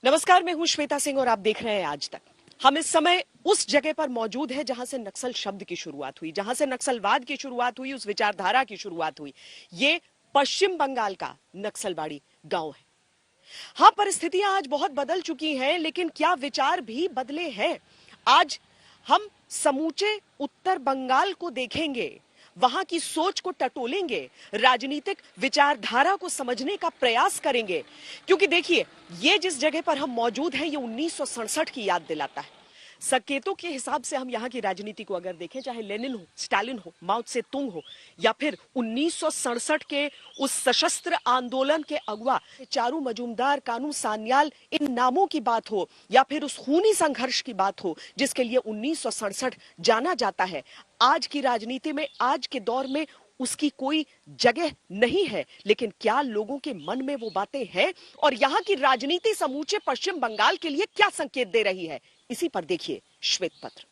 नमस्कार, मैं हूं श्वेता सिंह और आप देख रहे हैं आज तक। हम इस समय उस जगह पर मौजूद हैं जहां से नक्सल शब्द की शुरुआत हुई, जहां से नक्सलवाद की शुरुआत हुई, उस विचारधारा की शुरुआत हुई। ये पश्चिम बंगाल का नक्सलबाड़ी गांव है। हाँ, परिस्थितियां आज बहुत बदल चुकी हैं, लेकिन क्या विचार भी बदले हैं? आज हम समूचे उत्तर बंगाल को देखेंगे, वहां की सोच को टटोलेंगे, राजनीतिक विचारधारा को समझने का प्रयास करेंगे। क्योंकि देखिए, ये जिस जगह पर हम मौजूद हैं, ये 1967 की याद दिलाता है। संकेतों के हिसाब से हम यहाँ की राजनीति को अगर देखें, चाहे लेनिन हो, स्टालिन हो, माओ त्से तुंग हो, या फिर 1967 के उस सशस्त्र आंदोलन के अगुआ चारू मजूमदार, कानू सान्याल, इन नामों की बात हो, या फिर उस खूनी संघर्ष की बात हो जिसके लिए 1967 जाना जाता है, आज की राजनीति में, आज के दौर में उसकी कोई जगह नहीं है। लेकिन क्या लोगों के मन में वो बातें हैं? और यहाँ की राजनीति समूचे पश्चिम बंगाल के लिए क्या संकेत दे रही है? इसी पर देखिए श्वेत पत्र।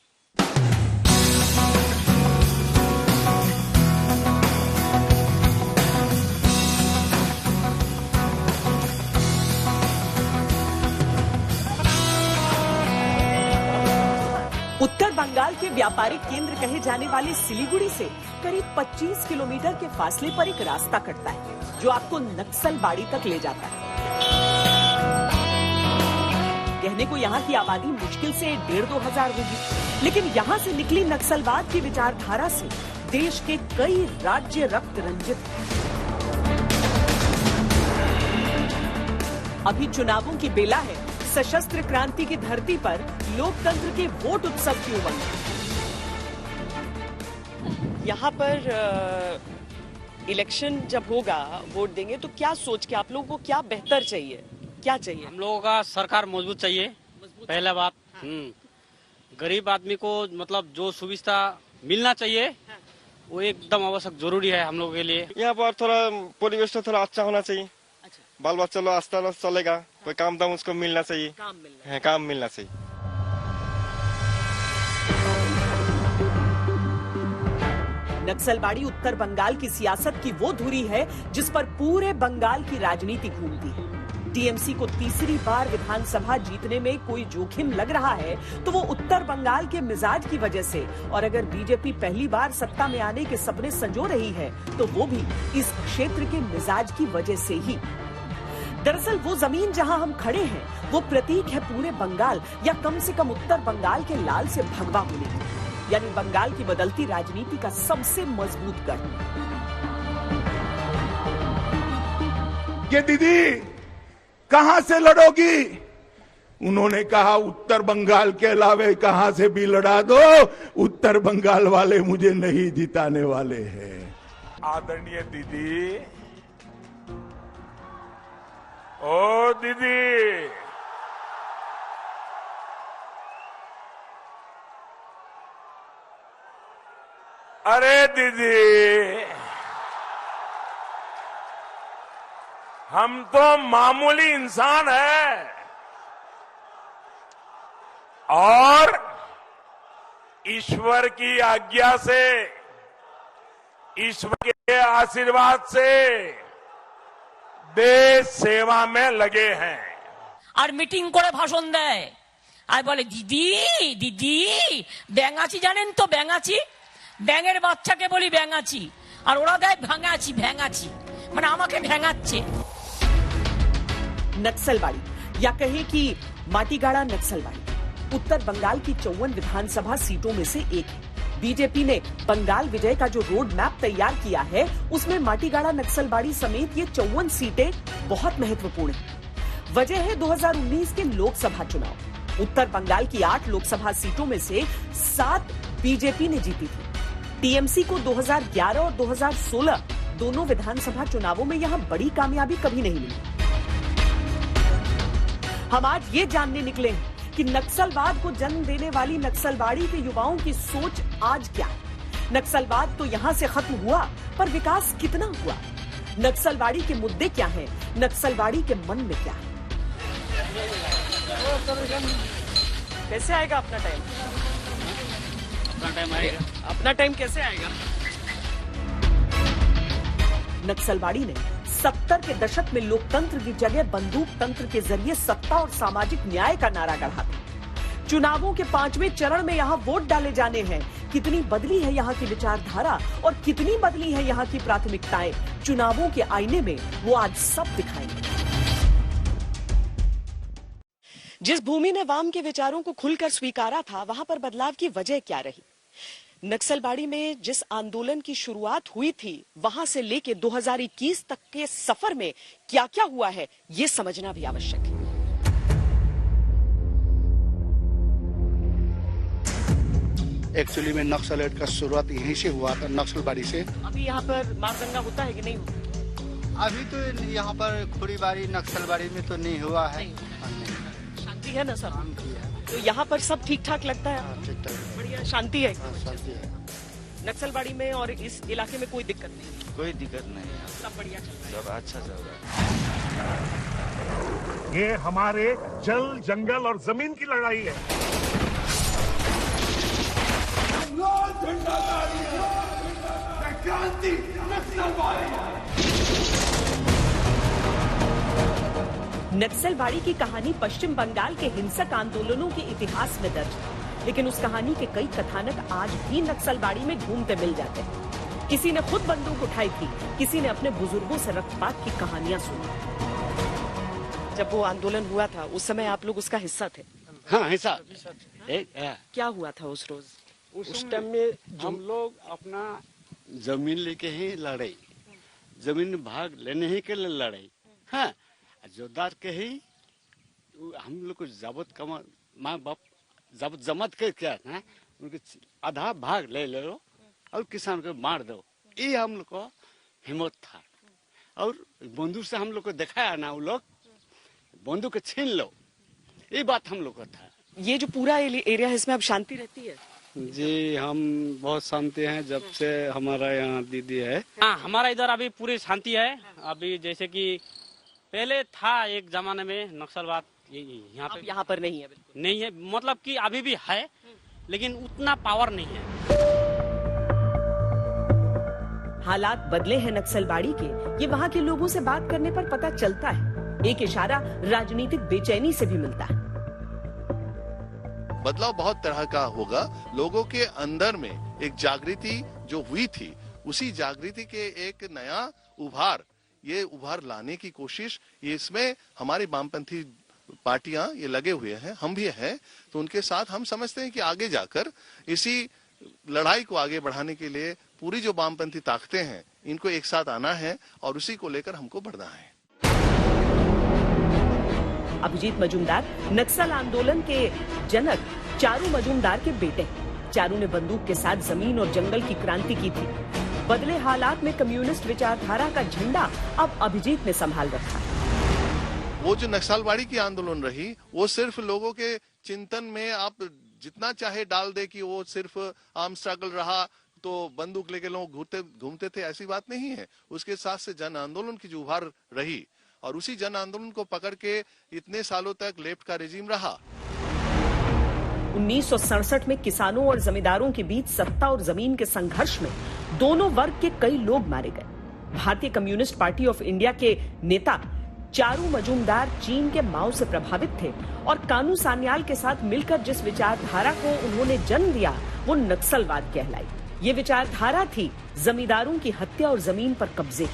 उत्तर बंगाल के व्यापारिक केंद्र कहे जाने वाले सिलीगुड़ी से करीब 25 किलोमीटर के फासले पर एक रास्ता कटता है जो आपको नक्सलबाड़ी तक ले जाता है। कहने को यहाँ की आबादी मुश्किल से 1,500-2 हजार होगी, लेकिन यहाँ से निकली नक्सलवाद की विचारधारा से देश के कई राज्य रक्त रंजित हैं। अभी चुनावों की बेला है। सशस्त्र क्रांति की धरती पर लोकतंत्र के वोट उत्सव की उमंग। यहाँ पर इलेक्शन जब होगा, वोट देंगे, तो क्या सोच के आप लोगों को क्या बेहतर चाहिए? क्या चाहिए? हम लोगों का सरकार मजबूत चाहिए, पहला बात। गरीब आदमी को मतलब जो सुविधा मिलना चाहिए वो एकदम आवश्यक जरूरी है हम लोगों के लिए। यहाँ पर थोड़ा परिवेश थोड़ा अच्छा होना चाहिए। बाल बच्चा लोग आस्था चलेगा, कोई काम दाम उसको मिलना चाहिए। काम मिलना चाहिए। नक्सलबाड़ी उत्तर बंगाल की सियासत की वो धुरी है जिस पर पूरे बंगाल की राजनीति घूमती है। टीएमसी को तीसरी बार विधानसभा जीतने में कोई जोखिम लग रहा है तो वो उत्तर बंगाल के मिजाज की वजह से, और अगर बीजेपी पहली बार सत्ता में आने के सपने संजो रही है तो वो भी इस क्षेत्र के मिजाज की वजह से ही। दरअसल वो जमीन जहां हम खड़े हैं वो प्रतीक है पूरे बंगाल, या कम से कम उत्तर बंगाल के लाल से भगवा होने की, यानी बंगाल की बदलती राजनीति का सबसे मजबूत गढ़। ये दीदी कहां से लड़ोगी? उन्होंने कहा उत्तर बंगाल के अलावे कहां से भी लड़ा दो, उत्तर बंगाल वाले मुझे नहीं जिताने वाले हैं। आदरणीय दीदी, ओ दीदी, अरे दीदी, हम तो मामूली इंसान हैं और ईश्वर की आज्ञा से, ईश्वर के आशीर्वाद से देश सेवा में लगे हैं। और मीटिंग করে ভাষণ দেয় আর বলে দিদি দিদি ব্যাঙাচি জানেন তো? ব্যাঙাচি, ব্যাঙের বাচ্চাকে বলি ব্যাঙাচি, আর ওরা দেয় ভাঙাচি ভ্যাঙাচি, মানে আমাকে ভ্যাঙাচ্ছে। नक्सलबाड़ी, या कहे कि माटीगाड़ा नक्सलबाड़ी, उत्तर बंगाल की 54 विधानसभा सीटों में से एक है। बीजेपी ने बंगाल विजय का जो रोड मैप तैयार किया है उसमें माटीगाड़ा नक्सलबाड़ी समेत ये 54 सीटें बहुत महत्वपूर्ण हैं। वजह है 2019 के लोकसभा चुनाव। उत्तर बंगाल की 8 लोकसभा सीटों में से 7 बीजेपी ने जीती थी। टीएमसी को 2011 और 2016 दोनों विधानसभा चुनावों में यहां बड़ी कामयाबी कभी नहीं मिली। हम आज ये जानने निकले हैं कि नक्सलवाद को जन्म देने वाली नक्सलबाड़ी के युवाओं की सोच आज क्या है। नक्सलवाद तो यहां से खत्म हुआ, पर विकास कितना हुआ? नक्सलबाड़ी के मुद्दे क्या हैं? नक्सलबाड़ी के मन में क्या है? कैसे आएगा अपना टाइम? अपना टाइम आएगा। अपना टाइम कैसे आएगा? नक्सलबाड़ी ने 70 के दशक में लोकतंत्र की जगह बंदूक तंत्र के जरिए सत्ता और सामाजिक न्याय का नारा गढ़ा था। चुनावों के 5वें चरण में यहाँ वोट डाले जाने हैं। कितनी बदली है यहाँ की विचारधारा और कितनी बदली है यहाँ की प्राथमिकताएं, चुनावों के आईने में वो आज सब दिखाएंगे। जिस भूमि ने वाम के विचारों को खुलकर स्वीकारा था, वहां पर बदलाव की वजह क्या रही? नक्सलबाड़ी में जिस आंदोलन की शुरुआत हुई थी, वहां से लेकर 2021 तक के सफर में क्या क्या हुआ है, ये समझना भी आवश्यक है। एक्चुअली में नक्सलेट का शुरुआत यहीं से हुआ था, नक्सलबाड़ी से। अभी यहाँ पर मारदंगा होता है कि नहीं होता? अभी तो यहाँ पर खुरीबाड़ी नक्सलबाड़ी में तो नहीं हुआ है। शांति है ना सर? तो यहाँ पर सब ठीक ठाक लगता है? ठीक ठाक, बढ़िया शांति है। शांति है। नक्सलबाड़ी में और इस इलाके में कोई दिक्कत नहीं? कोई दिक्कत नहीं, सब बढ़िया चल रहा है, सब अच्छा चल रहा है। ये हमारे जल, जंगल और जमीन की लड़ाई है। नक्सलबाड़ी की कहानी पश्चिम बंगाल के हिंसक आंदोलनों के इतिहास में दर्ज है, लेकिन उस कहानी के कई कथानक आज भी नक्सलबाड़ी में घूमते मिल जाते हैं। किसी ने खुद बंदूक उठाई थी, किसी ने अपने बुजुर्गों से रक्तपात की कहानियां सुनी। जब वो आंदोलन हुआ था, उस समय आप लोग उसका हिस्सा थे? हाँ, हिस्सा। क्या हुआ था उस रोज? उस टाइम में हम लोग अपना जमीन लेके ही लड़ाई, जमीन भाग लेने ही के लिए लड़ाई। हाँ, जोरदार के ही हम लोग को जबत कमा माँ बाप जबत जमत के क्या है, उनके आधा भाग ले लो और किसान को मार दो, ये हम लोग को हिम्मत था। और बंदूक से हम लोग को दिखाया ना, वो लोग बंदूक छीन लो, ये बात हम लोग को था। ये जो पूरा एरिया है, इसमें अब शांति रहती है? जी, हम बहुत शांति हैं जब से हमारा यहाँ दीदी है। हाँ, हमारा इधर अभी पूरी शांति है। अभी जैसे कि पहले था एक जमाने में नक्सलवाद, यहाँ पे यहाँ पर नहीं है, बिल्कुल नहीं है, मतलब कि अभी भी है लेकिन उतना पावर नहीं है। हालात बदले हैं नक्सलबाड़ी के, ये वहाँ के लोगों से बात करने पर पता चलता है। एक इशारा राजनीतिक बेचैनी से भी मिलता है। बदलाव बहुत तरह का होगा। लोगों के अंदर में एक जागृति जो हुई थी, उसी जागृति के एक नया उभार, ये उभार लाने की कोशिश, ये इसमें हमारी वामपंथी पार्टियां ये लगे हुए हैं, हम भी हैं। तो उनके साथ हम समझते हैं कि आगे जाकर इसी लड़ाई को आगे बढ़ाने के लिए पूरी जो वामपंथी ताकतें हैं, इनको एक साथ आना है और उसी को लेकर हमको बढ़ना है। अभिजीत मजूमदार नक्सल आंदोलन के जनक चारू मजूमदार के बेटे हैं। चारू ने बंदूक के साथ जमीन और जंगल की क्रांति की थी। बदले हालात में कम्युनिस्ट विचारधारा का झंडा अब अभिजीत ने संभाल रखा है। वो जो नक्सलबाड़ी की आंदोलन रही, वो सिर्फ लोगों के चिंतन में आप जितना चाहे डाल दे कि वो सिर्फ आर्म स्ट्रगल रहा तो बंदूक लेके लोग घूमते थे, ऐसी बात नहीं है। उसके साथ से जन आंदोलन की जो उभार रही और उसी जन आंदोलन को पकड़ के इतने सालों तक लेफ्ट का रेजिम रहा। 1967 में किसानों और जमींदारों के बीच सत्ता और जमीन के संघर्ष में दोनों वर्ग के कई लोग मारे गए। भारतीय कम्युनिस्ट पार्टी ऑफ इंडिया के नेता चारू मजूमदार चीन के माओ से प्रभावित थे और कानू सान्याल के साथ मिलकर जिस विचारधारा को उन्होंने जन्म दिया, वो नक्सलवाद कहलाई। ये विचारधारा थी जमींदारों की हत्या और जमीन पर कब्जे की।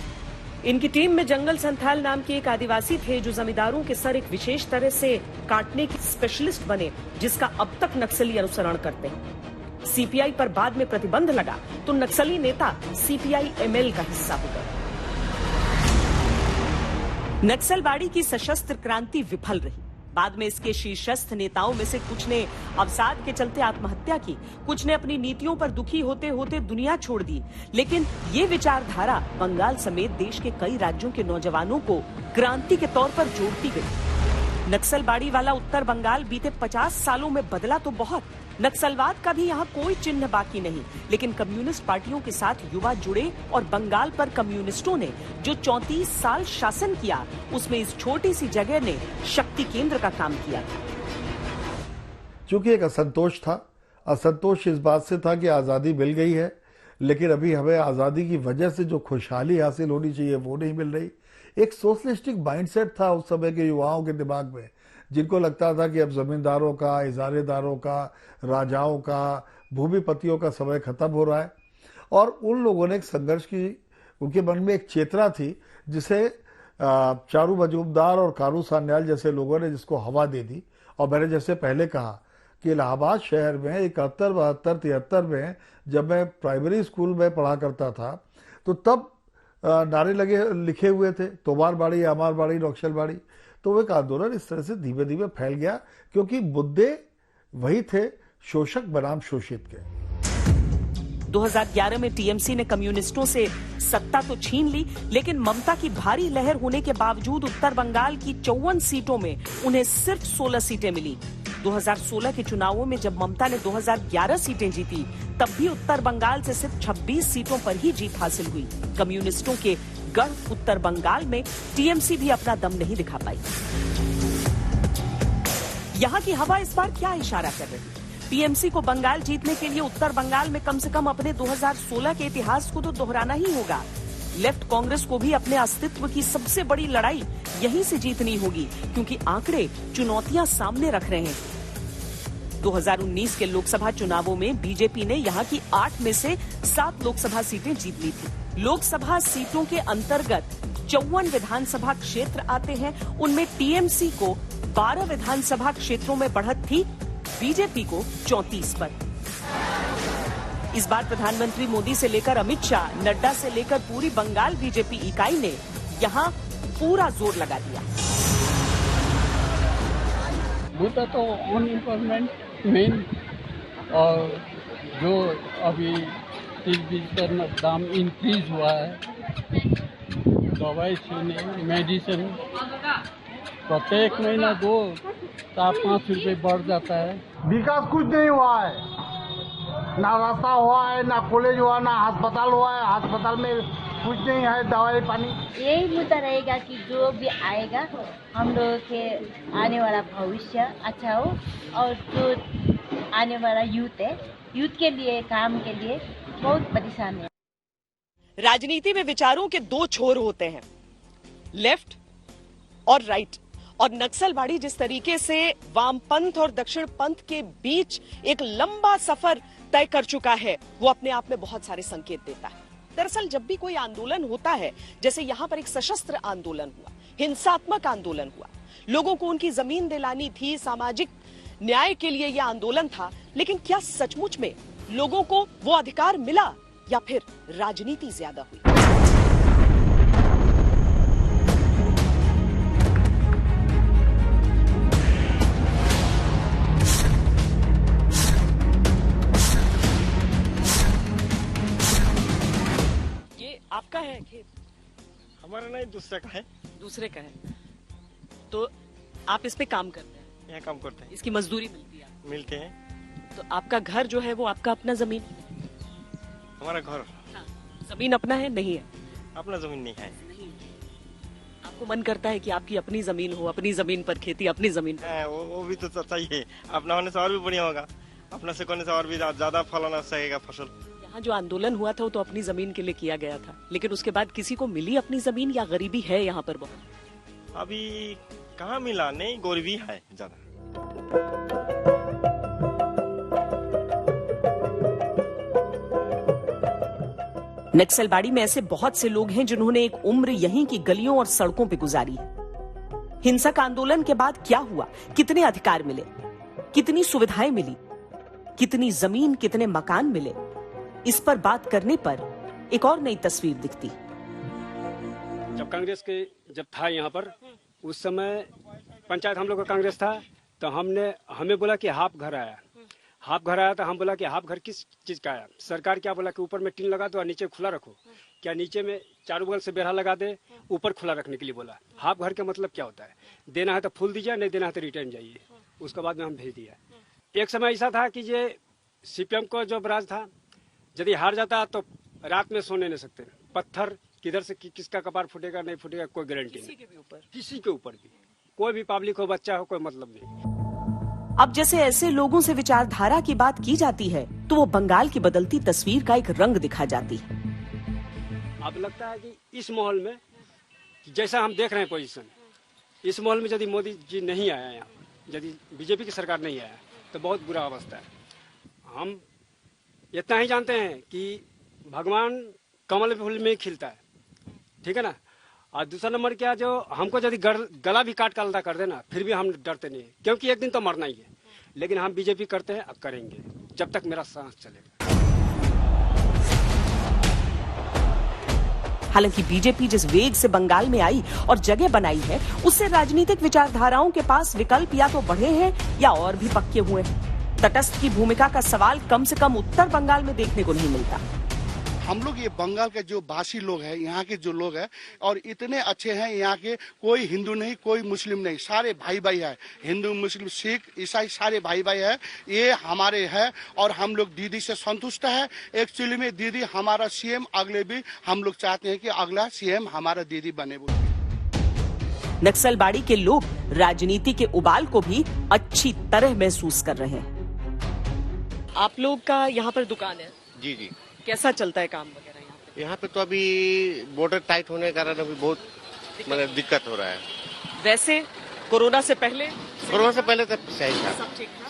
इनकी टीम में जंगल संथाल नाम के एक आदिवासी थे, जो जमींदारों के सर एक विशेष तरह से काटने के स्पेशलिस्ट बने, जिसका अब तक नक्सली अनुसरण करते हैं। सीपीआई पर बाद में प्रतिबंध लगा तो नक्सली नेता सीपीआई एमएल का हिस्सा हो गए। नक्सलबाड़ी की सशस्त्र क्रांति विफल रही। बाद में इसके शीर्षस्थ नेताओं में से कुछ ने अवसाद के चलते आत्महत्या की, कुछ ने अपनी नीतियों पर दुखी होते होते दुनिया छोड़ दी। लेकिन ये विचारधारा बंगाल समेत देश के कई राज्यों के नौजवानों को क्रांति के तौर पर जोड़ती गई। नक्सलबाड़ी वाला उत्तर बंगाल बीते 50 सालों में बदला तो बहुत। नक्सलवाद का भी यहाँ कोई चिन्ह बाकी नहीं, लेकिन कम्युनिस्ट पार्टियों के साथ युवा जुड़े और बंगाल पर कम्युनिस्टों ने जो 34 साल शासन किया, उसमें इस छोटी सी जगह ने शक्ति केंद्र का काम किया था। चूंकि एक असंतोष था, असंतोष इस बात से था कि आजादी मिल गई है, लेकिन अभी हमें आजादी की वजह से जो खुशहाली हासिल होनी चाहिए वो नहीं मिल रही। एक सोशलिस्टिक माइंडसेट था उस समय के युवाओं के दिमाग में, जिनको लगता था कि अब जमींदारों का, इजारेदारों का, राजाओं का, भूमिपतियों का समय खत्म हो रहा है। और उन लोगों ने एक संघर्ष की, उनके मन में एक चेतना थी जिसे चारू मजूमदार और कारू सान्याल जैसे लोगों ने जिसको हवा दे दी। और मैंने जैसे पहले कहा कि इलाहाबाद शहर में 71, 72, 73 में जब मैं प्राइमरी स्कूल में पढ़ा करता था तो तब नारे लिखे हुए थे, तोमार बाड़ी, आमार बाड़ी, नौक्षल बाड़ी। तो वो एक आंदोलन इस तरह से धीमे धीमे फैल गया, क्योंकि मुद्दे वही थे, शोषक बनाम शोषित के। 2011 में टीएमसी ने कम्युनिस्टों से सत्ता तो छीन ली, लेकिन ममता की भारी लहर होने के बावजूद उत्तर बंगाल की 54 सीटों में उन्हें सिर्फ 16 सीटें मिली। 2016 के चुनावों में जब ममता ने 2011 सीटें जीती, तब भी उत्तर बंगाल से सिर्फ 26 सीटों पर ही जीत हासिल हुई। कम्युनिस्टों के गढ़ उत्तर बंगाल में टीएमसी भी अपना दम नहीं दिखा पाई। यहाँ की हवा इस बार क्या इशारा कर रही है? टीएमसी को बंगाल जीतने के लिए उत्तर बंगाल में कम से कम अपने 2016 के इतिहास को तो दोहराना ही होगा। लेफ्ट कांग्रेस को भी अपने अस्तित्व की सबसे बड़ी लड़ाई यहीं से जीतनी होगी, क्योंकि आंकड़े चुनौतियां सामने रख रहे हैं। 2019 के लोकसभा चुनावों में बीजेपी ने यहां की 8 में से 7 लोकसभा सीटें जीत ली थी। लोकसभा सीटों के अंतर्गत 54 विधानसभा क्षेत्र आते हैं, उनमें टीएमसी को 12 विधानसभा क्षेत्रों में बढ़त थी, बीजेपी को 34 पर। इस बार प्रधानमंत्री मोदी से लेकर अमित शाह, नड्डा से लेकर पूरी बंगाल बीजेपी इकाई ने यहाँ पूरा जोर लगा दिया। मुद्दा तो अनएम्प्लॉयमेंट मेन, और जो अभी 30-20 दाम इंक्रीज हुआ है, दवाई से मेडिसिन प्रत्येक महीना 2-5 रुपए बढ़ जाता है। विकास कुछ नहीं हुआ है, ना रास्ता हुआ है, ना कॉलेज हुआ, ना अस्पताल हुआ है। अस्पताल में कुछ नहीं है, दवाई पानी। यही मुद्दा रहेगा कि जो भी आएगा हम लोगों के आने वाला भविष्य अच्छा हो, और जो आने वाला यूथ है, यूथ के लिए, काम के लिए बहुत परेशान है। राजनीति में विचारों के 2 छोर होते हैं, लेफ्ट और राइट। और नक्सलवाड़ी जिस तरीके से वामपंथ और दक्षिण पंथ के बीच एक लंबा सफर तय कर चुका है, वो अपने आप में बहुत सारे संकेत देता है। दरअसल जब भी कोई आंदोलन होता है, जैसे यहाँ पर एक सशस्त्र आंदोलन हुआ, हिंसात्मक आंदोलन हुआ, लोगों को उनकी जमीन दिलानी थी, सामाजिक न्याय के लिए यह आंदोलन था, लेकिन क्या सचमुच में लोगों को वो अधिकार मिला, या फिर राजनीति ज्यादा हुई? आपका है खेत? हमारा नहीं, दूसरे का है। दूसरे का है, तो आप इस पे काम करते हैं? यहाँ काम करते हैं। इसकी मजदूरी मिलती है? मिलते हैं। तो आपका घर जो है वो आपका अपना जमीन? हमारा घर, हाँ। जमीन अपना है? नहीं है, अपना जमीन नहीं है। नहीं। आपको मन करता है कि आपकी अपनी जमीन हो, अपनी जमीन पर खेती, अपनी जमीन पर? वो भी तो चाहिए, अपना होने से और भी बढ़िया होगा, अपना से करने से और भी ज्यादा फल आ सकेगा फसल। यहाँ जो आंदोलन हुआ था वो तो अपनी जमीन के लिए किया गया था, लेकिन उसके बाद किसी को मिली अपनी जमीन, या गरीबी है यहाँ पर बहुत? अभी कहाँ मिला, नहीं गरीबी है ज्यादा। नक्सलबाड़ी में ऐसे बहुत से लोग हैं जिन्होंने एक उम्र यहीं की गलियों और सड़कों पे गुजारी है। हिंसक आंदोलन के बाद क्या हुआ, कितने अधिकार मिले, कितनी सुविधाएं मिली, कितनी जमीन, कितने मकान मिले, इस पर बात करने पर एक और नई तस्वीर दिखती। जब कांग्रेस के जब था यहाँ पर, उस समय पंचायत हम लोग का कांग्रेस था, तो हमें बोला कि हाफ घर आया। हाफ घर आया तो हम बोला कि हाफ घर किस चीज का आया? सरकार क्या बोला कि ऊपर में टीन लगा दो और नीचे खुला रखो। क्या नीचे में चारों बगल से बेड़ा लगा दे, ऊपर खुला रखने के लिए बोला। हाफ घर का मतलब क्या होता है? देना है तो फुल दीजिए, नहीं देना है तो रिटर्न जाइए। उसके बाद में हम भेज दिया। एक समय ऐसा था कि ये सीपीएम को जो राज था, यदि हार जाता तो रात में सोने नहीं सकते, पत्थर किधर से किसका कपार फूटेगा नहीं फूटेगा कोई गारंटी नहीं। किसी के ऊपर भी, कोई भी पब्लिक हो, बच्चा हो, कोई मतलब नहीं। अब जैसे ऐसे लोगों से विचारधारा की बात की जाती है, तो वो बंगाल की बदलती तस्वीर का एक रंग दिखा जाती है। अब लगता है कि इस माहौल में कि जैसा हम देख रहे हैं पोजीशन, इस माहौल में यदि मोदी जी नहीं आया यहाँ, यदि बीजेपी की सरकार नहीं आया तो बहुत बुरा अवस्था है। हम इतना ही जानते हैं कि भगवान कमल फूल में खिलता है, ठीक है ना। और दूसरा नंबर क्या, जो हमको यदि गला भी काट का कर देना फिर भी हम डरते नहीं है, क्योंकि एक दिन तो मरना ही है। लेकिन हम बीजेपी करते हैं, अब करेंगे जब तक मेरा सांस चलेगा। हालांकि बीजेपी जिस वेग से बंगाल में आई और जगह बनाई है, उससे राजनीतिक विचारधाराओं के पास विकल्प या तो बढ़े हैं या और भी पक्के हुए हैं। तटस्थ की भूमिका का सवाल कम से कम उत्तर बंगाल में देखने को नहीं मिलता। हम लोग ये बंगाल के जो बासी लोग हैं, यहाँ के जो लोग हैं, और इतने अच्छे हैं यहाँ के, कोई हिंदू नहीं, कोई मुस्लिम नहीं, सारे भाई भाई है। हिंदू, मुस्लिम, सिख, ईसाई सारे भाई भाई है। ये हमारे है और हम लोग दीदी से संतुष्ट है। एक्चुअली में दीदी हमारा सीएम, अगले भी हम लोग चाहते हैं कि अगला सीएम हमारा दीदी बने। नक्सलबाड़ी के लोग राजनीति के उबाल को भी अच्छी तरह महसूस कर रहे हैं। आप लोग का यहाँ पर दुकान है? जी जी। कैसा चलता है काम वगैरह यहाँ पे? यहाँ पे तो अभी बॉर्डर टाइट होने के कारण अभी बहुत मतलब दिक्कत हो रहा है। वैसे कोरोना से पहले? कोरोना से पहले तब सही था,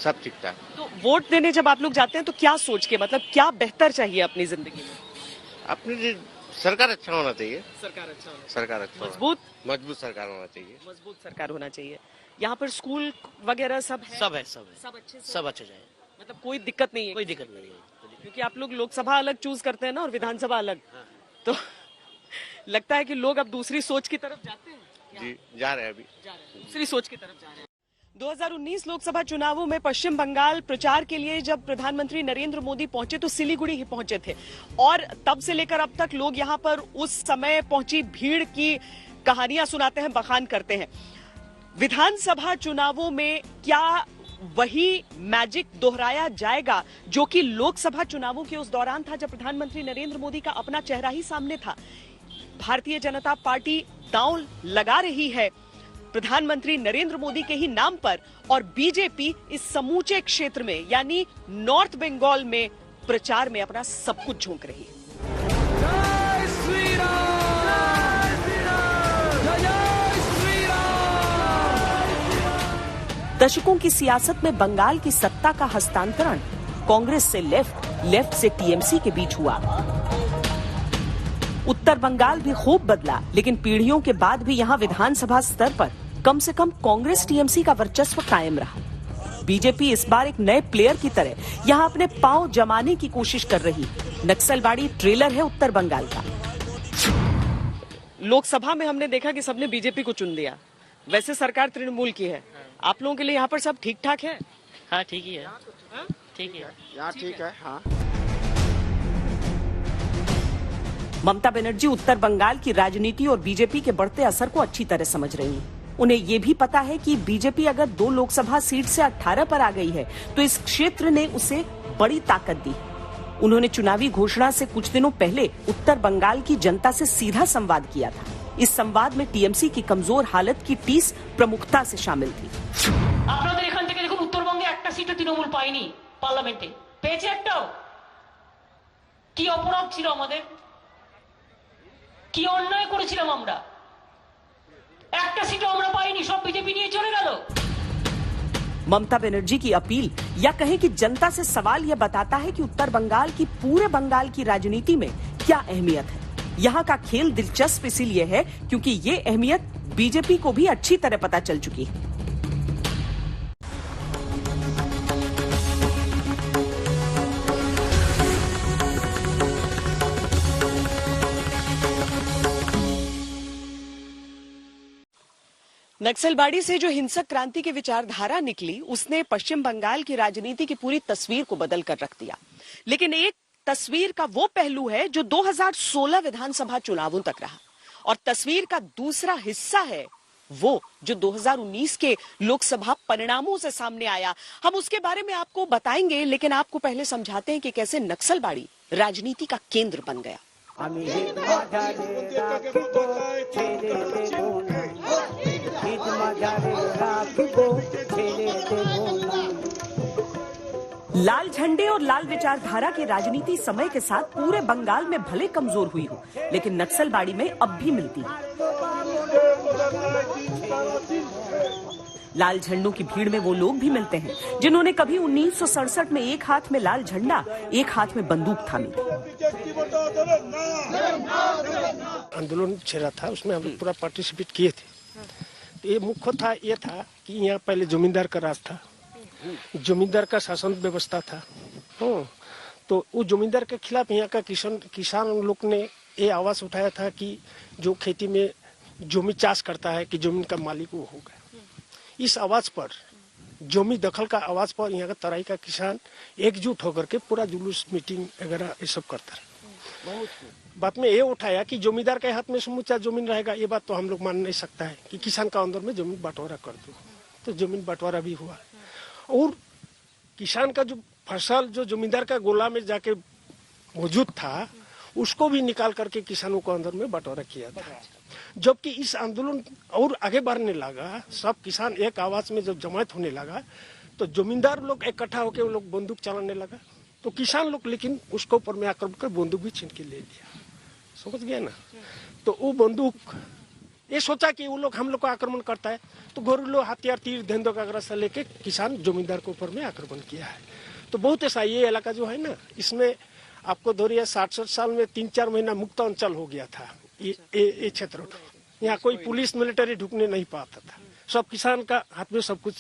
सब ठीक था। तो वोट देने जब आप लोग जाते हैं तो क्या सोच के, मतलब क्या बेहतर चाहिए अपनी जिंदगी में? अपनी सरकार अच्छा होना चाहिए। सरकार अच्छा होना, सरकार अच्छा, मजबूत सरकार होना चाहिए। मजबूत सरकार होना चाहिए। यहाँ पर स्कूल वगैरह सब है? सब है, सब है, सब अच्छे से, सब अच्छे जाए, मतलब कोई दिक्कत नहीं है? कोई दिक्कत नहीं है, क्योंकि आप लोग लोकसभा अलग चूज करते हैं ना और विधानसभा अलग, तो लगता है कि लोग अब दूसरी सोच की तरफ जाते हैं। जी, जा रहे हैं अभी, दूसरी सोच की तरफ जा रहे हैं। 2019 लोकसभा चुनावों में पश्चिम बंगाल प्रचार के लिए जब प्रधानमंत्री नरेंद्र मोदी पहुंचे तो सिलीगुड़ी ही पहुंचे थे, और तब से लेकर अब तक लोग यहां पर उस समय पहुंची भीड़ की कहानियां सुनाते हैं, बखान करते हैं। विधानसभा चुनावों में क्या वही मैजिक दोहराया जाएगा जो कि लोकसभा चुनावों के उस दौरान था जब प्रधानमंत्री नरेंद्र मोदी का अपना चेहरा ही सामने था? भारतीय जनता पार्टी दांव लगा रही है प्रधानमंत्री नरेंद्र मोदी के ही नाम पर, और बीजेपी इस समूचे क्षेत्र में यानी नॉर्थ बंगाल में प्रचार में अपना सब कुछ झोंक रही है। दशकों की सियासत में बंगाल की सत्ता का हस्तांतरण कांग्रेस से लेफ्ट, लेफ्ट से टीएमसी के बीच हुआ। उत्तर बंगाल भी खूब बदला, लेकिन पीढ़ियों के बाद भी यहाँ विधानसभा स्तर पर कम से कम कांग्रेस टीएमसी का वर्चस्व कायम रहा। बीजेपी इस बार एक नए प्लेयर की तरह यहाँ अपने पांव जमाने की कोशिश कर रही। नक्सलबाड़ी ट्रेलर है उत्तर बंगाल का। लोकसभा में हमने देखा कि सबने बीजेपी को चुन लिया, वैसे सरकार तृणमूल की है। आप लोगों के लिए यहाँ पर सब ठीक ठाक है? हाँ ठीक ही है, ठीक है, यहाँ ठीक है। हाँ। ममता बनर्जी उत्तर बंगाल की राजनीति और बीजेपी के बढ़ते असर को अच्छी तरह समझ रही हैं। उन्हें ये भी पता है कि बीजेपी अगर 2 लोकसभा सीट से 18 पर आ गई है तो इस क्षेत्र ने उसे बड़ी ताकत दी। उन्होंने चुनावी घोषणा से कुछ दिनों पहले उत्तर बंगाल की जनता से सीधा संवाद किया था। इस संवाद में टीएमसी की कमजोर हालत की टीस प्रमुखता से शामिल थी। আপনাদের এখান থেকে দেখুন উত্তরবঙ্গে একটা সিটও তৃণমূল পায়নি পার্লামেন্টে, পেয়েছে একটাও। কি অপরাধ ছিল আমাদের, কি অন্যায় করেছিলাম আমরা? একটা সিটও আমরা পাইনি, সব বিজেপি নিয়ে চলে গেল। ममता बनर्जी की अपील या कहें कि जनता से सवाल यह बताता है कि उत्तर बंगाल की पूरे बंगाल की राजनीति में क्या अहमियत है। यहाँ का खेल दिलचस्प इसीलिए है क्योंकि ये अहमियत बीजेपी को भी अच्छी तरह पता चल चुकी है। नक्सलबाड़ी से जो हिंसक क्रांति की विचारधारा निकली, उसने पश्चिम बंगाल की राजनीति की पूरी तस्वीर को बदल कर रख दिया। लेकिन एक तस्वीर का वो पहलू है जो 2016 विधानसभा चुनावों तक रहा, और तस्वीर का दूसरा हिस्सा है वो जो 2019 के लोकसभा परिणामों से सामने आया। हम उसके बारे में आपको बताएंगे, लेकिन आपको पहले समझाते हैं कि कैसे नक्सलबाड़ी राजनीति का केंद्र बन गया। लाल झंडे और लाल विचारधारा की राजनीति समय के साथ पूरे बंगाल में भले कमजोर हुई हो, लेकिन नक्सलबाड़ी में अब भी मिलती है। लाल झंडों की भीड़ में वो लोग भी मिलते हैं जिन्होंने कभी 1967 में एक हाथ में लाल झंडा, एक हाथ में बंदूक थामी। आंदोलन छेड़ा था, उसमें हम लोग पूरा पार्टिसिपेट किए थे। तो ये मुख्य था, ये था कि यहाँ पहले जमींदार का राज था, जमींदार का शासन व्यवस्था था। तो वो जमींदार के खिलाफ यहाँ का किसान लोग ने ये आवाज उठाया था कि जो खेती में जमीन चाष करता है कि जमीन का मालिक वो होगा। इस आवाज पर, जमीन दखल का आवाज पर यहाँ का तराई का किसान एकजुट होकर के पूरा जुलूस, मीटिंग वगैरह ये सब करता है। बात में ये उठाया कि जमींदार के हाथ में समूचा जमीन रहेगा, ये बात तो हम लोग मान नहीं सकता है कि किसान का अंदर में जमीन बंटवारा कर दो। तो जमीन बंटवारा भी हुआ और किसान का जो फसल जो जमींदार का गोला में जाके मौजूद था उसको भी निकाल करके किसानों को अंदर में बंटवारा किया था। जबकि इस आंदोलन और आगे बढ़ने लगा, सब किसान एक आवाज में जब जमायत होने लगा तो जमींदार लोग इकट्ठा होकर वो लोग बंदूक चलाने लगा। तो किसान लोग लेकिन उसको ऊपर में आक्रमण कर बंदूक भी छीन के ले लिया। समझ गए ना? तो वो बंदूक ये सोचा कि वो लोग हम लोग को आक्रमण करता है, तो घरेलू हथियार, तीर धंधों का से लेके किसान जमींदार के ऊपर में आक्रमण किया है। तो बहुत ऐसा ये इलाका जो है ना, इसमें आपको धोरिया 60 साल में 3-4 महीना मुक्त अंचल हो गया था। ये क्षेत्र यहाँ कोई पुलिस मिलिट्री ढुकने नहीं पाता था, सब किसान का हाथ में सब कुछ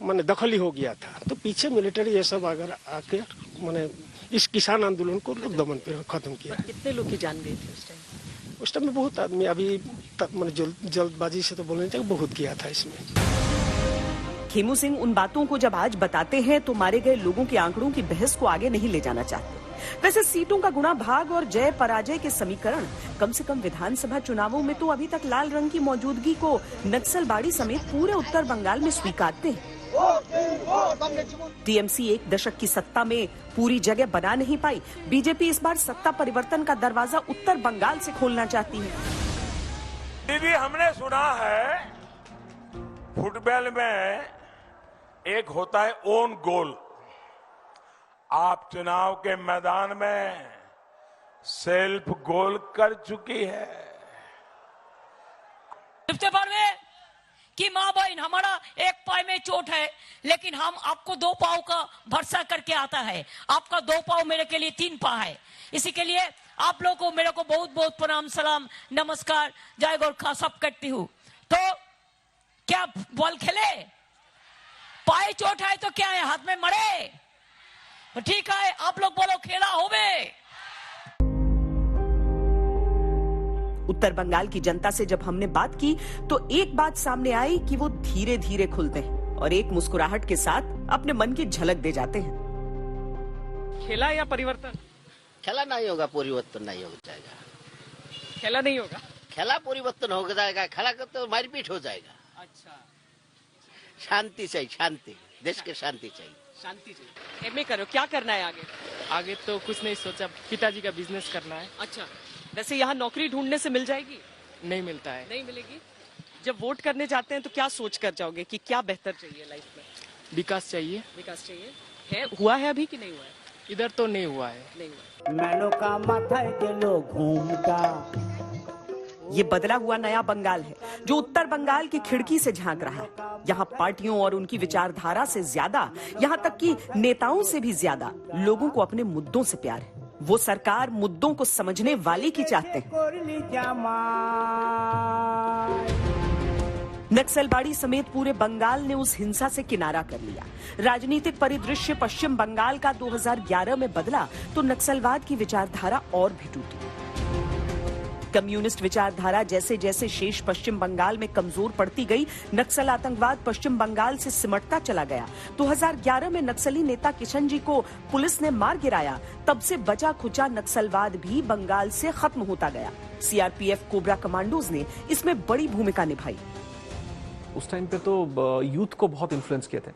माने दखल ही हो गया था। तो पीछे मिलिट्री ये सब अगर आके माने इस किसान आंदोलन को लोग दमन पे खत्म किया। कितने लोग की जान गई थी उस टाइम? उस टाइम में बहुत आदमी, अभी मैंने जल्दबाजी से तो बोलने चाहिए, बहुत किया था इसमें। खेमू सिंह उन बातों को जब आज बताते हैं तो मारे गए लोगों के आंकड़ों की बहस को आगे नहीं ले जाना चाहते। वैसे सीटों का गुणा भाग और जय पराजय के समीकरण कम से कम विधानसभा चुनावों में तो अभी तक लाल रंग की मौजूदगी को नक्सलबाड़ी समेत पूरे उत्तर बंगाल में स्वीकारते हैं। टीएमसी एक दशक की सत्ता में पूरी जगह बना नहीं पाई। बीजेपी इस बार सत्ता परिवर्तन का दरवाजा उत्तर बंगाल से खोलना चाहती है। दीदी, हमने सुना है फुटबॉल में एक होता है ओन गोल। आप चुनाव के मैदान में सेल्फ गोल कर चुकी है। कि माँ बहन हमारा एक पाँव में चोट है, लेकिन हम आपको 2 पाँव का भरोसा करके आता है। आपका 2 पाँव मेरे के लिए 3 पाँव है। इसी के लिए आप लोगों को मेरे को बहुत बहुत प्रणाम, सलाम, नमस्कार, जय गोरखा सब करती हूँ। तो क्या बॉल खेले? पाए चोट है तो क्या है, हाथ में मरे? तो ठीक है, आप लोग बोलो खेला होवे। उत्तर बंगाल की जनता से जब हमने बात की तो एक बात सामने आई कि वो धीरे धीरे खुलते हैं और एक मुस्कुराहट के साथ अपने मन की झलक दे जाते हैं। खेला या परिवर्तन? खेला नहीं होगा, परिवर्तन नहीं हो जाएगा। खेला नहीं होगा, खेला परिवर्तन हो जाएगा, खेला का तो मारपीट हो जाएगा। अच्छा, शांति चाहिए, शांति, देश के शांति चाहिए, शांति चाहिए। एमए करो, क्या करना है आगे? आगे तो कुछ नहीं सोचा, पिताजी का बिजनेस करना है। अच्छा, वैसे यहाँ नौकरी ढूंढने से मिल जाएगी? नहीं मिलता है। नहीं मिलेगी। जब वोट करने जाते हैं तो क्या सोच कर जाओगे कि क्या बेहतर चाहिए लाइफ में? विकास चाहिए। विकास चाहिए है, हुआ है अभी कि नहीं हुआ है? इधर तो नहीं हुआ है। नहीं हुआ। मैनो का माथा के लोग घूमता। ये बदला हुआ नया बंगाल है जो उत्तर बंगाल की खिड़की से झांक रहा है। यहाँ पार्टियों और उनकी विचारधारा से ज्यादा, यहाँ तक कि नेताओं से भी ज्यादा लोगों को अपने मुद्दों से प्यार है। वो सरकार मुद्दों को समझने वाले की चाहते हैं। नक्सलबाड़ी समेत पूरे बंगाल ने उस हिंसा से किनारा कर लिया। राजनीतिक परिदृश्य पश्चिम बंगाल का 2011 में बदला तो नक्सलवाद की विचारधारा और भी टूटी। कम्युनिस्ट विचारधारा जैसे जैसे शेष पश्चिम बंगाल में कमजोर पड़ती गई, नक्सल आतंकवाद पश्चिम बंगाल से सिमटता चला गया। 2011 में नक्सली नेता किशन जी को पुलिस ने मार गिराया। तब से बचा खुचा नक्सलवाद भी बंगाल से खत्म होता गया। सीआरपीएफ कोबरा कमांडोज ने इसमें बड़ी भूमिका निभाई। उस टाइम पे तो यूथ को बहुत इन्फ्लुएंस किए थे,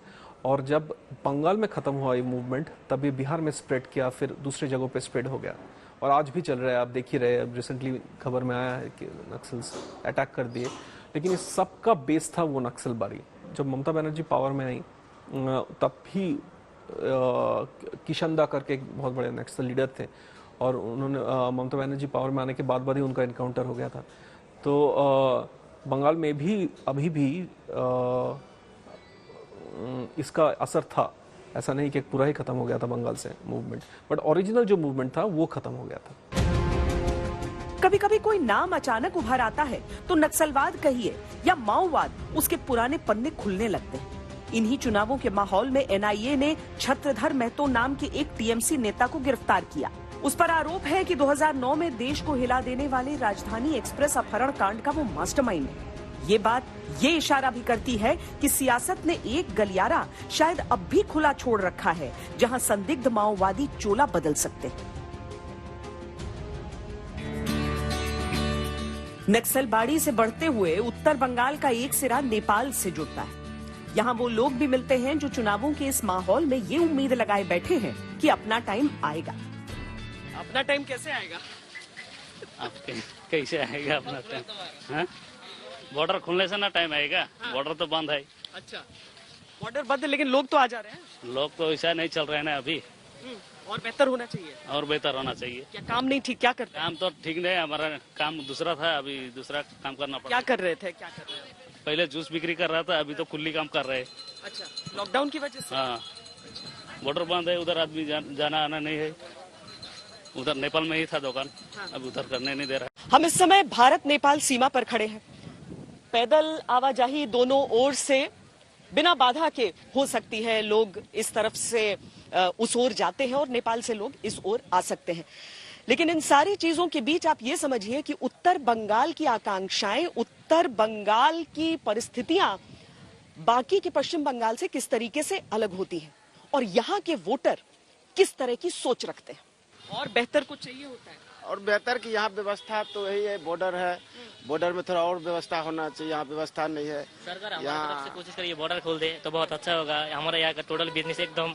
और जब बंगाल में खत्म हुआ ये मूवमेंट तब ये बिहार में स्प्रेड किया, फिर दूसरी जगहों पे स्प्रेड हो गया और आज भी चल रहा है। आप देख ही रहे, अब रिसेंटली खबर में आया है कि नक्सल्स अटैक कर दिए, लेकिन इस सब का बेस था वो नक्सलबाड़ी। जब ममता बनर्जी पावर में आई तब भी किशन दा करके एक बहुत बड़े नक्सल लीडर थे, और उन्होंने ममता बनर्जी पावर में आने के बाद ही उनका इनकाउंटर हो गया था। तो बंगाल में भी अभी भी इसका असर था। ऐसा नहीं कि पूरा ही खत्म हो गया था बंगाल से मूवमेंट, बट ओरिजिनल जो मूवमेंट था वो खत्म हो गया था। कभी कभी कोई नाम अचानक उभर आता है तो नक्सलवाद कहिए या माओवाद, उसके पुराने पन्ने खुलने लगते हैं। इन्हीं चुनावों के माहौल में एनआईए ने छत्रधर महतो नाम के एक टीएमसी नेता को गिरफ्तार किया। उस पर आरोप है कि 2009 में देश को हिला देने वाले राजधानी एक्सप्रेस अपहरण कांड का वो मास्टरमाइंड है। ये बात ये इशारा भी करती है कि सियासत ने एक गलियारा शायद अब भी खुला छोड़ रखा है, जहां संदिग्ध माओवादी चोला बदल सकते हैं। नक्सलबाड़ी से बढ़ते हुए उत्तर बंगाल का एक सिरा नेपाल से जुड़ता है। यहाँ वो लोग भी मिलते हैं जो चुनावों के इस माहौल में ये उम्मीद लगाए बैठे हैं कि अपना टाइम आएगा। अपना टाइम कैसे आएगा? कैसे आएगा अपना टाइम? बॉर्डर खुलने से ना टाइम आएगा। बॉर्डर तो बंद है। अच्छा, बॉर्डर बंद है लेकिन लोग तो आ जा रहे हैं। लोग तो ऐसा नहीं चल रहे हैं ना अभी। और बेहतर होना चाहिए। और बेहतर होना चाहिए। क्या काम नहीं ठीक? क्या करते? काम तो ठीक नहीं, हमारा काम दूसरा था, अभी दूसरा काम करना पड़ा। क्या कर रहे थे? क्या कर रहे थे? पहले जूस बिक्री कर रहा था, अभी तो कुल्ली काम कर रहे हैं। अच्छा, लॉकडाउन की वजह से? हाँ, बॉर्डर बंद है, उधर आदमी जाना आना नहीं है। उधर नेपाल में ही था दुकान। हाँ। अब उधर करने नहीं दे रहा। हम इस समय भारत नेपाल सीमा पर खड़े हैं। पैदल आवाजाही दोनों ओर से बिना बाधा के हो सकती है। लोग इस तरफ से उस ओर जाते हैं और नेपाल से लोग इस ओर आ सकते हैं। लेकिन इन सारी चीजों के बीच आप ये समझिए कि उत्तर बंगाल की आकांक्षाएं, उत्तर बंगाल की परिस्थितियां बाकी के पश्चिम बंगाल से किस तरीके से अलग होती हैं और यहाँ के वोटर किस तरह की सोच रखते हैं। और बेहतर कुछ चाहिए होता है। और बेहतर कि यहाँ व्यवस्था तो यही है, बॉर्डर है, बॉर्डर में थोड़ा और व्यवस्था होना चाहिए। यहाँ व्यवस्था नहीं है। सरकार हमारी तरफ से कोशिश करिए बॉर्डर खोल दे तो बहुत अच्छा होगा। हमारे यहाँ का टोटल बिजनेस एकदम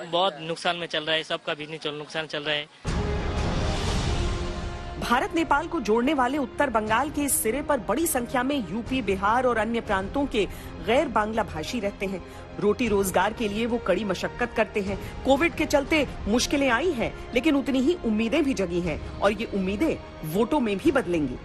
बहुत नुकसान में चल रहा है, सबका बिजनेस नुकसान चल रहा है। भारत नेपाल को जोड़ने वाले उत्तर बंगाल के इस सिरे पर बड़ी संख्या में यूपी, बिहार और अन्य प्रांतों के गैर बांग्ला भाषी रहते हैं। रोटी रोजगार के लिए वो कड़ी मशक्कत करते हैं। कोविड के चलते मुश्किलें आई हैं, लेकिन उतनी ही उम्मीदें भी जगी हैं और ये उम्मीदें वोटों में भी बदलेंगी।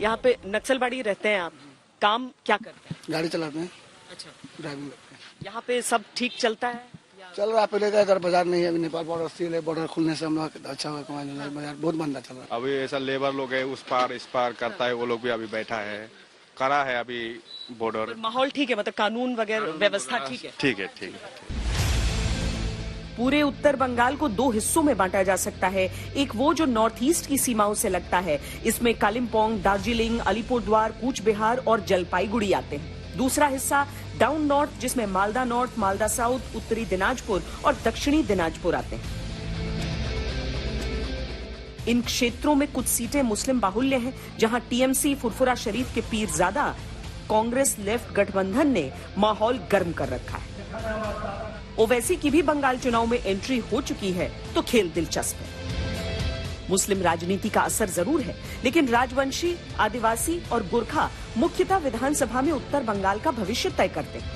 यहाँ पे नक्सलबाड़ी रहते हैं आप, काम क्या करते हैं? गाड़ी चलाते हैं। अच्छा, ड्राइविंग करते हैं। यहाँ पे सब ठीक चलता है? चल रहा है, पहले का इधर बाजार नहीं है, अभी नेपाल बॉर्डर सील है। बॉर्डर खुलने से हम लोग अच्छा हुआ, कमाने बाजार बहुत मंदा चल रहा है। अभी ऐसा लेबर लोग है उस पार इस पार करता है, वो लोग भी अभी बैठा है, करा है अभी बॉर्डर। माहौल ठीक है, मतलब कानून वगैरह व्यवस्था ठीक है? ठीक है, ठीक है। पूरे उत्तर बंगाल को दो हिस्सों में बांटा जा सकता है। एक वो जो नॉर्थ ईस्ट की सीमाओं से लगता है, इसमें कालिम्पोंग, दार्जिलिंग, अलीपुरद्वार, कूच बिहार और जलपाईगुड़ी आते हैं। दूसरा हिस्सा डाउन नॉर्थ, जिसमें मालदा नॉर्थ, मालदा साउथ, उत्तरी दिनाजपुर और दक्षिणी दिनाजपुर आते हैं। इन क्षेत्रों में कुछ सीटें मुस्लिम बाहुल्य हैं, जहां टीएमसी, फुरफुरा शरीफ के पीरजादा, कांग्रेस लेफ्ट गठबंधन ने माहौल गर्म कर रखा है। ओवैसी की भी बंगाल चुनाव में एंट्री हो चुकी है, तो खेल दिलचस्प है। मुस्लिम राजनीति का असर जरूर है, लेकिन राजवंशी, आदिवासी और गोरखा मुख्यतः विधानसभा में उत्तर बंगाल का भविष्य तय करते हैं।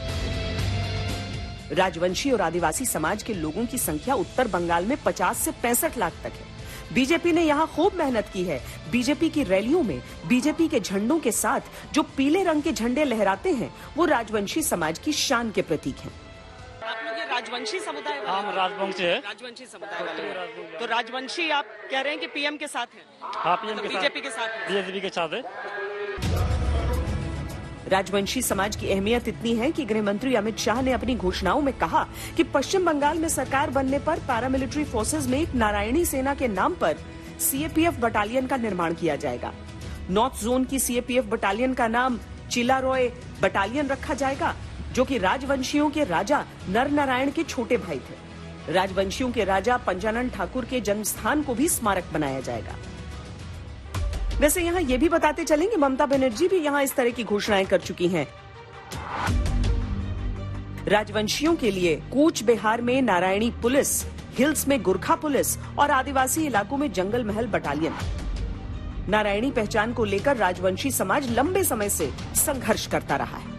राजवंशी और आदिवासी समाज के लोगों की संख्या उत्तर बंगाल में 50 से 65 लाख तक है। बीजेपी ने यहाँ खूब मेहनत की है। बीजेपी की रैलियों में बीजेपी के झंडों के साथ जो पीले रंग के झंडे लहराते हैं, वो राजवंशी समाज की शान के प्रतीक हैं। आप लोग ये राजवंशी समुदाय वाले? हाँ, राजवंशी है। राजवंशी समुदाय वाले। तो राजवंशी आप कह रहे हैं कि पीएम के साथ हैं? हाँ, पीएम के साथ, बीजेपी के साथ है। बीजेपी के साथ है। राजवंशी समाज की अहमियत इतनी है कि गृह मंत्री अमित शाह ने अपनी घोषणाओं में कहा कि पश्चिम बंगाल में सरकार बनने पर पैरामिलिट्री फोर्सेज में एक नारायणी सेना के नाम पर सीएपीएफ बटालियन का निर्माण किया जाएगा। नॉर्थ जोन की सीएपीएफ बटालियन का नाम चिलारॉय बटालियन रखा जाएगा, जो कि राजवंशियों के राजा नर नारायण के छोटे भाई थे। राजवंशियों के राजा पंजानन ठाकुर के जन्म स्थान को भी स्मारक बनाया जाएगा। वैसे यहाँ ये भी बताते चलें कि ममता बनर्जी भी यहाँ इस तरह की घोषणाएं कर चुकी हैं। राजवंशियों के लिए कूच बिहार में नारायणी पुलिस, हिल्स में गुरखा पुलिस और आदिवासी इलाकों में जंगल महल बटालियन। नारायणी पहचान को लेकर राजवंशी समाज लंबे समय से संघर्ष करता रहा है।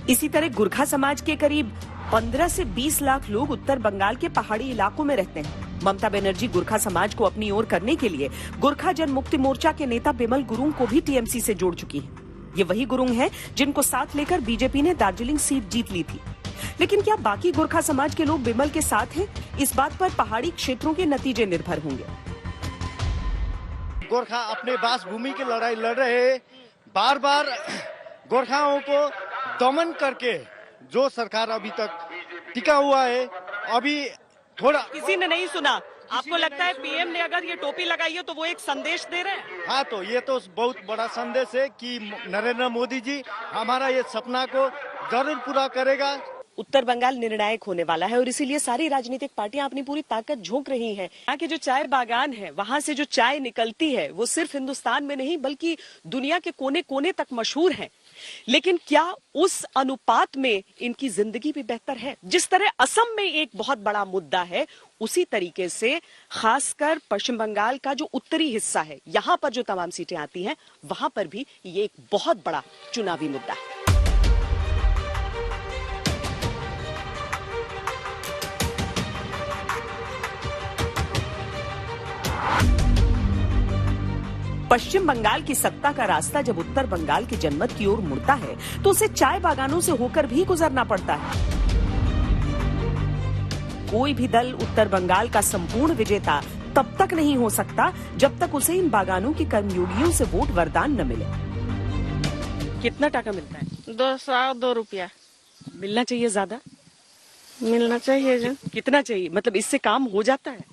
इसी तरह गुरखा समाज के करीब 15 से 20 लाख लोग उत्तर बंगाल के पहाड़ी इलाकों में रहते हैं। ममता बनर्जी गोरखा समाज को अपनी ओर करने के लिए गोरखा जन मुक्ति मोर्चा के नेता बिमल गुरुंग को भी टीएमसी से जोड़ चुकी है। ये वही गुरुंग है जिनको साथ लेकर बीजेपी ने दार्जिलिंग सीट जीत ली थी। लेकिन क्या बाकी गोरखा समाज के लोग बिमल के साथ हैं? इस बात पर पहाड़ी क्षेत्रों के नतीजे निर्भर होंगे। गोरखा अपने वासभूमि की लड़ाई लड़ रहे, बार बार गोरखाओं को दमन करके जो सरकार अभी तक टिका हुआ है, अभी थोड़ा किसी ने नहीं सुना। आपको लगता है पीएम ने अगर ये टोपी लगाई है तो वो एक संदेश दे रहे हैं? हाँ, तो ये तो बहुत बड़ा संदेश है कि नरेंद्र मोदी जी हमारा ये सपना को जरूर पूरा करेगा। उत्तर बंगाल निर्णायक होने वाला है और इसीलिए सारी राजनीतिक पार्टियां अपनी पूरी ताकत झोंक रही हैं। यहाँ के जो चाय बागान है, वहां से जो चाय निकलती है वो सिर्फ हिंदुस्तान में नहीं बल्कि दुनिया के कोने कोने तक मशहूर है। लेकिन क्या उस अनुपात में इनकी जिंदगी भी बेहतर है? जिस तरह असम में एक बहुत बड़ा मुद्दा है, उसी तरीके से खासकर पश्चिम बंगाल का जो उत्तरी हिस्सा है, यहाँ पर जो तमाम सीटें आती हैं, वहां पर भी ये एक बहुत बड़ा चुनावी मुद्दा है। पश्चिम बंगाल की सत्ता का रास्ता जब उत्तर बंगाल के जनमत की ओर मुड़ता है तो उसे चाय बागानों से होकर भी गुजरना पड़ता है। कोई भी दल उत्तर बंगाल का संपूर्ण विजेता तब तक नहीं हो सकता जब तक उसे इन बागानों के कर्मयोगियों से वोट वरदान न मिले। कितना टाका मिलता है? 202 रुपया। मिलना चाहिए ज्यादा? मिलना चाहिए जो। कितना चाहिए? मतलब इससे काम हो जाता है?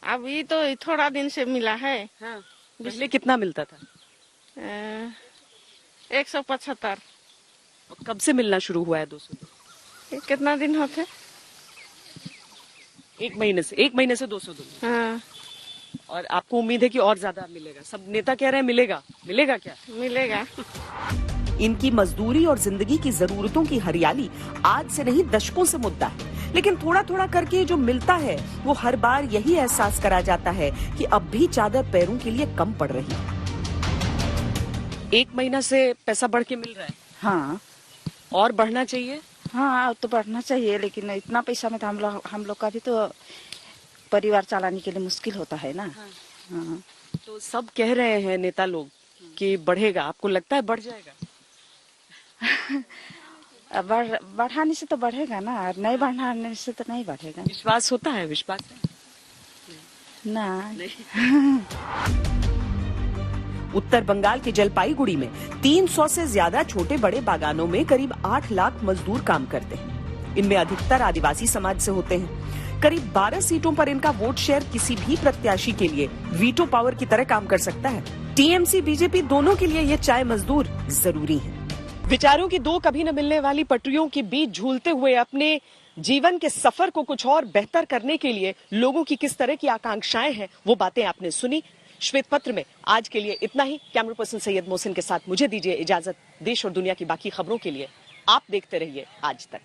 अभी तो थोड़ा दिन से मिला है। हाँ। पहले कितना मिलता था? 175। कब से मिलना शुरू हुआ है 202? कितना दिन होते? 1 महीने से। 1 महीने से 202। हाँ। और आपको उम्मीद है कि और ज्यादा मिलेगा? सब नेता कह रहे हैं मिलेगा। मिलेगा क्या? मिलेगा। इनकी मजदूरी और जिंदगी की जरूरतों की हरियाली आज से नहीं दशकों से मुद्दा है, लेकिन थोड़ा थोड़ा करके जो मिलता है वो हर बार यही एहसास करा जाता है कि अब भी चादर पैरों के लिए कम पड़ रही है। 1 महीना से पैसा बढ़ के मिल रहा है? हाँ। और बढ़ना चाहिए? हाँ, तो बढ़ना चाहिए, लेकिन इतना पैसा में तो हम लोग का भी तो परिवार चलाने के लिए मुश्किल होता है ना। हाँ। तो सब कह रहे हैं नेता लोग कि बढ़ेगा, आपको लगता है बढ़ जाएगा? बढ़ाने से तो बढ़ेगा ना, नहीं बढ़ाने से तो नहीं बढ़ेगा। विश्वास होता है? विश्वास है ना। उत्तर बंगाल के जलपाईगुड़ी में 300 से ज्यादा छोटे बड़े बागानों में करीब 8 लाख मजदूर काम करते हैं। इनमें अधिकतर आदिवासी समाज से होते हैं। करीब 12 सीटों पर इनका वोट शेयर किसी भी प्रत्याशी के लिए वीटो पावर की तरह काम कर सकता है। टीएमसी बीजेपी दोनों के लिए ये चाय मजदूर जरूरी है। विचारों की दो कभी न मिलने वाली पटरियों के बीच झूलते हुए अपने जीवन के सफर को कुछ और बेहतर करने के लिए लोगों की किस तरह की आकांक्षाएं हैं, वो बातें आपने सुनी। श्वेत पत्र में आज के लिए इतना ही। कैमरा पर्सन सैयद मोहसिन के साथ मुझे दीजिए इजाजत। देश और दुनिया की बाकी खबरों के लिए आप देखते रहिए आज तक।